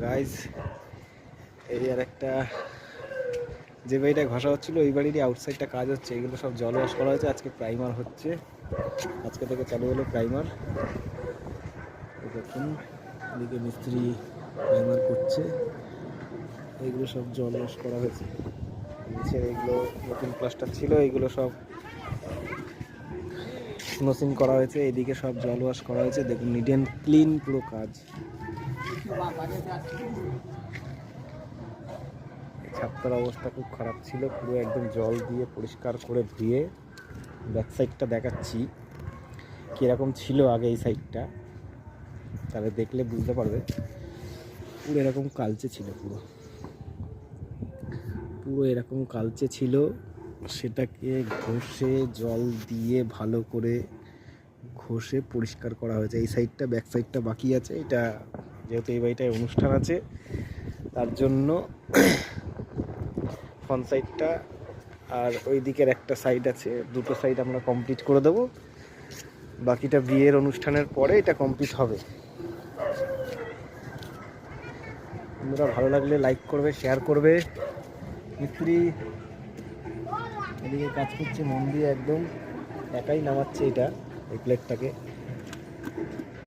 Guys এই আর একটা যে বাড়িটা ঘষা হচ্ছিলো ওই বাড়িরই আউটসাইডটা কাজ হচ্ছে। এগুলো সব জল ওয়াশ করা হয়েছে, আজকে প্রাইমার হচ্ছে, আজকে থেকে চালু হলো প্রাইমার। দেখুন এদিকে মিস্ত্রি প্রাইমার করছে, এইগুলো সব জল ওয়াশ করা হয়েছে। নিচে এইগুলো নতুন প্লাস্টার ছিল, এইগুলো সব স্নোসিং করা হয়েছে, এদিকে সব জল ওয়াশ করা হয়েছে। দেখুন নিট অ্যান্ড ক্লিন পুরো কাজ। ছাদটার অবস্থা খুব খারাপ ছিল, পুরো একদম জল দিয়ে পরিষ্কার করে ধুয়ে ব্যাক সাইডটা দেখাচ্ছি কীরকম ছিল আগে। এই সাইডটা তাহলে দেখলে বুঝতে পারবে, পুরো এরকম কালচে ছিল, পুরো পুরো এরকম কালচে ছিল। সেটাকে ঘষে জল দিয়ে ভালো করে ঘষে পরিষ্কার করা হয়েছে। এই সাইডটা ব্যাক সাইডটা বাকি আছে। এটা যেহেতু এই বাড়িটায় অনুষ্ঠান আছে তার জন্য ফ্রন্ট সাইডটা আর ওই দিকের একটা সাইড আছে, দুটো সাইড আমরা কমপ্লিট করে দেবো। বাকিটা বিয়ের অনুষ্ঠানের পরে এটা কমপ্লিট হবে। তোমরা ভালো লাগলে লাইক করবে, শেয়ার করবে। মিস্ত্রি এদিকে কাজ করছে মন দিয়ে, একদম একাই নামাচ্ছে এটা, এই প্লেটটাকে।